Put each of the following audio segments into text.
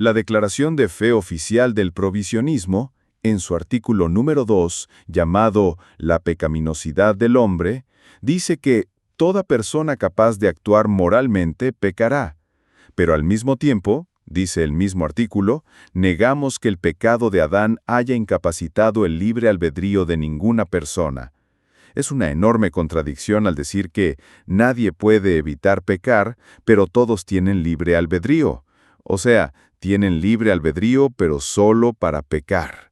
La Declaración de Fe Oficial del Provisionismo, en su artículo número 2, llamado La pecaminosidad del hombre, dice que toda persona capaz de actuar moralmente pecará, pero al mismo tiempo, dice el mismo artículo, negamos que el pecado de Adán haya incapacitado el libre albedrío de ninguna persona. Es una enorme contradicción al decir que nadie puede evitar pecar, pero todos tienen libre albedrío. O sea, tienen libre albedrío, pero solo para pecar.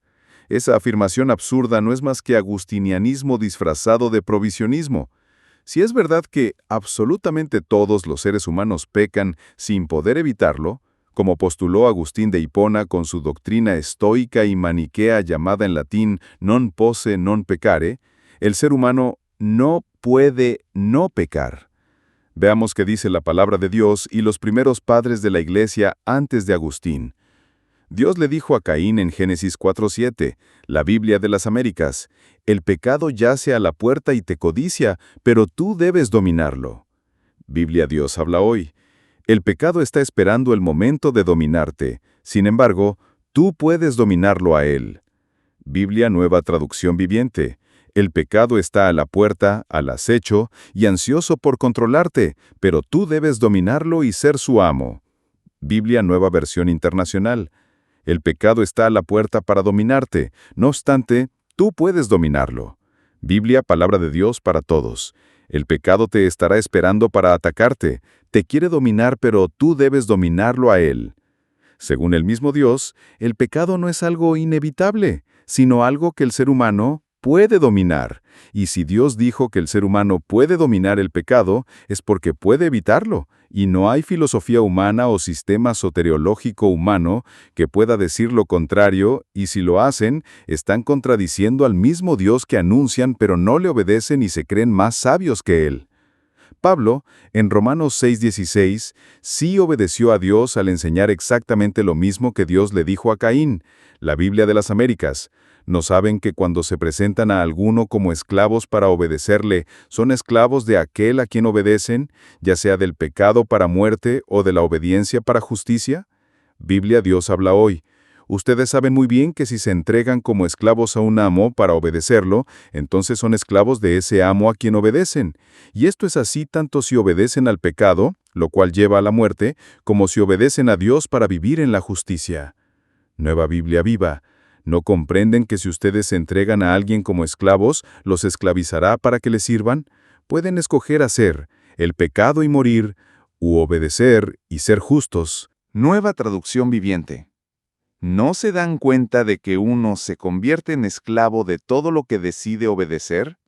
Esa afirmación absurda no es más que agustinianismo disfrazado de provisionismo. Si es verdad que absolutamente todos los seres humanos pecan sin poder evitarlo, como postuló Agustín de Hipona con su doctrina estoica y maniquea llamada en latín non posse non peccare, el ser humano no puede no pecar. Veamos qué dice la palabra de Dios y los primeros padres de la Iglesia antes de Agustín. Dios le dijo a Caín en Génesis 4:7, la Biblia de las Américas, «El pecado yace a la puerta y te codicia, pero tú debes dominarlo». Biblia Dios habla hoy. El pecado está esperando el momento de dominarte. Sin embargo, tú puedes dominarlo a él. Biblia Nueva Traducción Viviente. El pecado está a la puerta, al acecho y ansioso por controlarte, pero tú debes dominarlo y ser su amo. Biblia Nueva Versión Internacional. El pecado está a la puerta para dominarte, no obstante, tú puedes dominarlo. Biblia Palabra de Dios para todos. El pecado te estará esperando para atacarte, te quiere dominar, pero tú debes dominarlo a él. Según el mismo Dios, el pecado no es algo inevitable, sino algo que el ser humano puede dominar. Y si Dios dijo que el ser humano puede dominar el pecado, es porque puede evitarlo, y no hay filosofía humana o sistema soteriológico humano que pueda decir lo contrario, y si lo hacen, están contradiciendo al mismo Dios que anuncian, pero no le obedecen y se creen más sabios que Él. Pablo, en Romanos 6:16, sí obedeció a Dios al enseñar exactamente lo mismo que Dios le dijo a Caín. La Biblia de las Américas. ¿No saben que cuando se presentan a alguno como esclavos para obedecerle, son esclavos de aquel a quien obedecen, ya sea del pecado para muerte o de la obediencia para justicia? Biblia Dios habla hoy. Ustedes saben muy bien que si se entregan como esclavos a un amo para obedecerlo, entonces son esclavos de ese amo a quien obedecen. Y esto es así tanto si obedecen al pecado, lo cual lleva a la muerte, como si obedecen a Dios para vivir en la justicia. Nueva Biblia Viva. ¿No comprenden que si ustedes se entregan a alguien como esclavos, los esclavizará para que les sirvan? Pueden escoger hacer el pecado y morir, u obedecer y ser justos. Nueva Traducción Viviente. ¿No se dan cuenta de que uno se convierte en esclavo de todo lo que decide obedecer?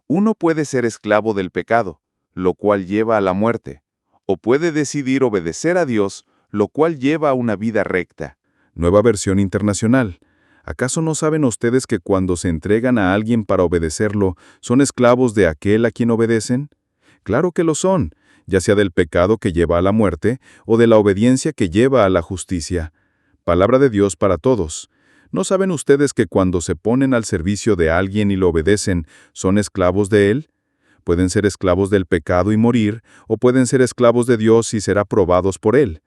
Uno puede ser esclavo del pecado, lo cual lleva a la muerte, o puede decidir obedecer a Dios, lo cual lleva a una vida recta. Nueva Versión Internacional. ¿Acaso no saben ustedes que cuando se entregan a alguien para obedecerlo, son esclavos de aquel a quien obedecen? Claro que lo son, ya sea del pecado que lleva a la muerte o de la obediencia que lleva a la justicia. Palabra de Dios para todos. ¿No saben ustedes que cuando se ponen al servicio de alguien y lo obedecen, son esclavos de él? Pueden ser esclavos del pecado y morir, o pueden ser esclavos de Dios y ser aprobados por él.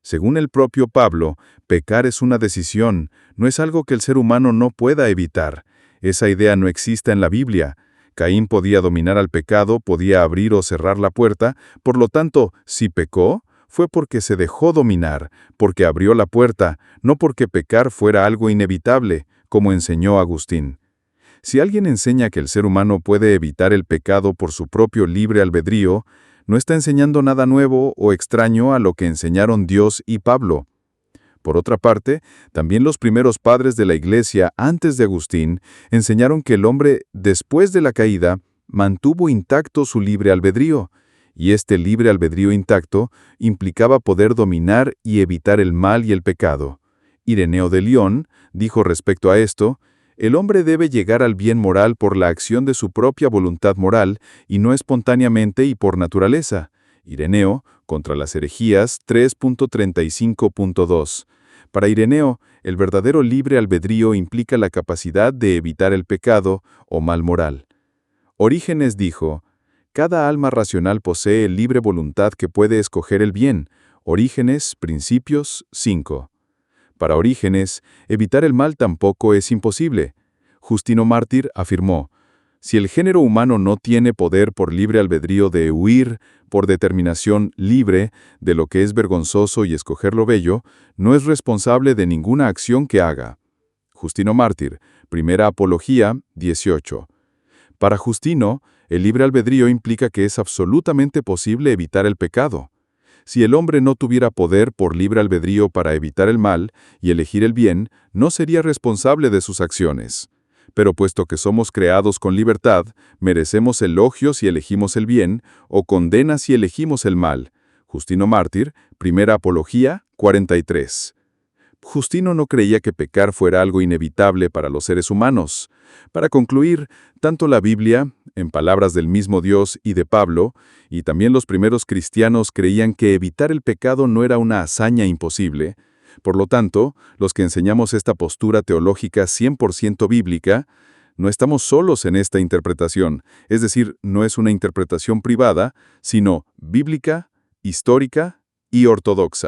Según el propio Pablo, pecar es una decisión, no es algo que el ser humano no pueda evitar. Esa idea no existe en la Biblia. Caín podía dominar al pecado, podía abrir o cerrar la puerta, por lo tanto, si pecó, fue porque se dejó dominar, porque abrió la puerta, no porque pecar fuera algo inevitable, como enseñó Agustín. Si alguien enseña que el ser humano puede evitar el pecado por su propio libre albedrío, no está enseñando nada nuevo o extraño a lo que enseñaron Dios y Pablo. Por otra parte, también los primeros padres de la Iglesia antes de Agustín enseñaron que el hombre, después de la caída, mantuvo intacto su libre albedrío, y este libre albedrío intacto implicaba poder dominar y evitar el mal y el pecado. Ireneo de León dijo respecto a esto: el hombre debe llegar al bien moral por la acción de su propia voluntad moral y no espontáneamente y por naturaleza. Ireneo, contra las herejías 3.35.2. Para Ireneo, el verdadero libre albedrío implica la capacidad de evitar el pecado o mal moral. Orígenes dijo: cada alma racional posee libre voluntad que puede escoger el bien, Orígenes, Principios 5. Para Orígenes, evitar el mal tampoco es imposible. Justino Mártir afirmó: si el género humano no tiene poder por libre albedrío de huir, por determinación libre, de lo que es vergonzoso y escoger lo bello, no es responsable de ninguna acción que haga. Justino Mártir, Primera Apología 18. Para Justino, el libre albedrío implica que es absolutamente posible evitar el pecado. Si el hombre no tuviera poder por libre albedrío para evitar el mal y elegir el bien, no sería responsable de sus acciones. Pero puesto que somos creados con libertad, merecemos elogio si elegimos el bien o condena si elegimos el mal. Justino Mártir, Primera Apología 43. Justino no creía que pecar fuera algo inevitable para los seres humanos. Para concluir, tanto la Biblia, en palabras del mismo Dios y de Pablo, y también los primeros cristianos creían que evitar el pecado no era una hazaña imposible. Por lo tanto, los que enseñamos esta postura teológica 100% bíblica, no estamos solos en esta interpretación, es decir, no es una interpretación privada, sino bíblica, histórica y ortodoxa.